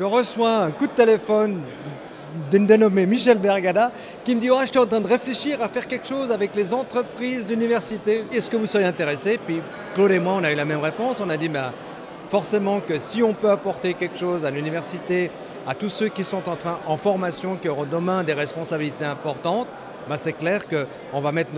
je reçois un coup de téléphone d'un dénommé Michel Bergada qui me dit « Oh, je suis en train de réfléchir à faire quelque chose avec les entreprises d'université. Est-ce que vous seriez intéressé ?» Puis Claude et moi, on a eu la même réponse. On a dit bah, « Forcément que si on peut apporter quelque chose à l'université, à tous ceux qui sont en formation, qui auront demain des responsabilités importantes, bah c'est clair qu'on va mettre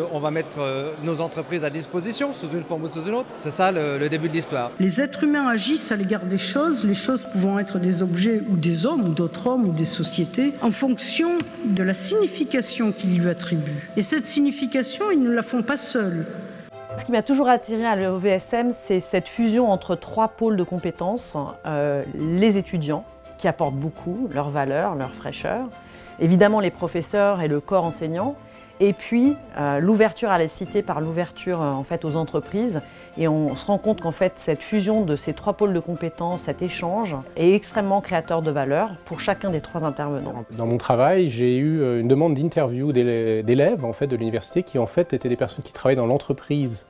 nos entreprises à disposition sous une forme ou sous une autre. C'est ça le début de l'histoire. Les êtres humains agissent à l'égard des choses, les choses pouvant être des objets ou des hommes ou d'autres hommes ou des sociétés, en fonction de la signification qu'ils lui attribuent. Et cette signification, ils ne la font pas seuls. Ce qui m'a toujours attiré à l'OVSM, c'est cette fusion entre trois pôles de compétences. Les étudiants, qui apportent beaucoup, leur valeur, leur fraîcheur. Évidemment les professeurs et le corps enseignant, et puis l'ouverture à la cité par l'ouverture en fait, aux entreprises. Et on se rend compte qu'en fait cette fusion de ces trois pôles de compétences, cet échange, est extrêmement créateur de valeur pour chacun des trois intervenants. Dans mon travail, j'ai eu une demande d'interview d'élèves en fait, de l'université qui en fait étaient des personnes qui travaillent dans l'entreprise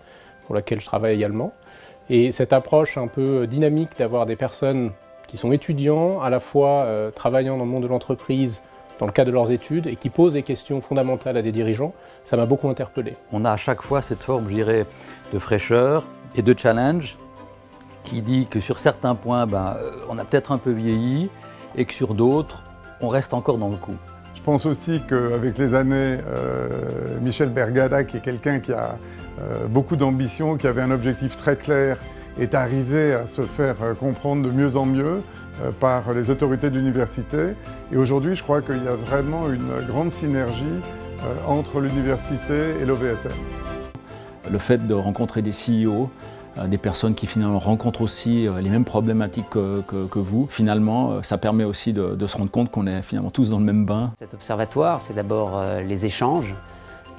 pour laquelle je travaille également. Et cette approche un peu dynamique d'avoir des personnes qui sont étudiants, à la fois travaillant dans le monde de l'entreprise, dans le cadre de leurs études, et qui posent des questions fondamentales à des dirigeants, ça m'a beaucoup interpellé. On a à chaque fois cette forme, je dirais, de fraîcheur et de challenge qui dit que sur certains points, on a peut-être un peu vieilli et que sur d'autres, on reste encore dans le coup. Je pense aussi qu'avec les années, Michel Bergada, qui est quelqu'un qui a beaucoup d'ambition, qui avait un objectif très clair, est arrivé à se faire comprendre de mieux en mieux par les autorités de l'université. Et aujourd'hui, je crois qu'il y a vraiment une grande synergie entre l'université et l'OVSM. Le fait de rencontrer des CEO, des personnes qui finalement rencontrent aussi les mêmes problématiques que vous, finalement, ça permet aussi de se rendre compte qu'on est finalement tous dans le même bain. Cet observatoire, c'est d'abord les échanges,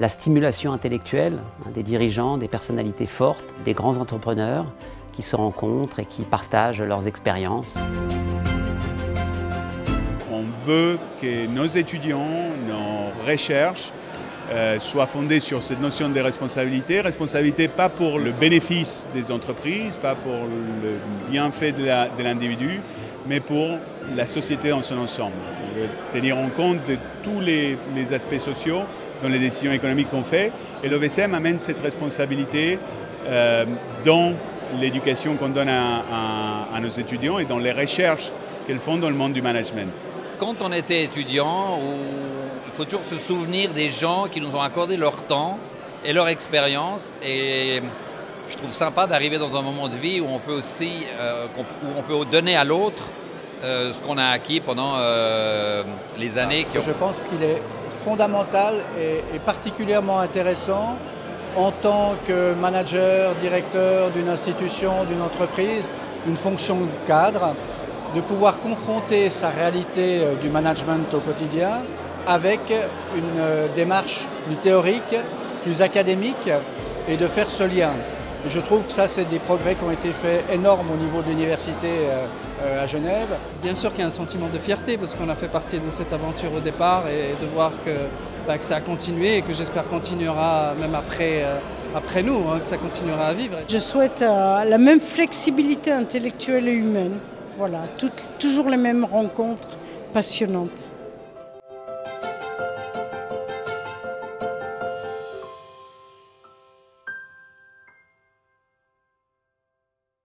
la stimulation intellectuelle des dirigeants, des personnalités fortes, des grands entrepreneurs qui se rencontrent et qui partagent leurs expériences. On veut que nos étudiants, nos recherches soient fondées sur cette notion de responsabilité. Responsabilité pas pour le bénéfice des entreprises, pas pour le bienfait de l'individu, mais pour la société en son ensemble. On veut tenir en compte de tous les aspects sociaux dans les décisions économiques qu'on fait. Et l'OVSM amène cette responsabilité dans l'éducation qu'on donne à nos étudiants et dans les recherches qu'elles font dans le monde du management. Quand on était étudiant, il faut toujours se souvenir des gens qui nous ont accordé leur temps et leur expérience. Et je trouve sympa d'arriver dans un moment de vie où on peut aussi où on peut donner à l'autre ce qu'on a acquis pendant les années. Je pense qu'il est fondamental et particulièrement intéressant en tant que manager, directeur d'une institution, d'une entreprise, une fonction de cadre, de pouvoir confronter sa réalité du management au quotidien avec une démarche plus théorique, plus académique et de faire ce lien. Et je trouve que ça, c'est des progrès qui ont été faits énormes au niveau de l'université à Genève. Bien sûr qu'il y a un sentiment de fierté parce qu'on a fait partie de cette aventure au départ et de voir que ça a continué et que j'espère continuera même après nous, que ça continuera à vivre. Je souhaite la même flexibilité intellectuelle et humaine. Voilà, toujours les mêmes rencontres passionnantes.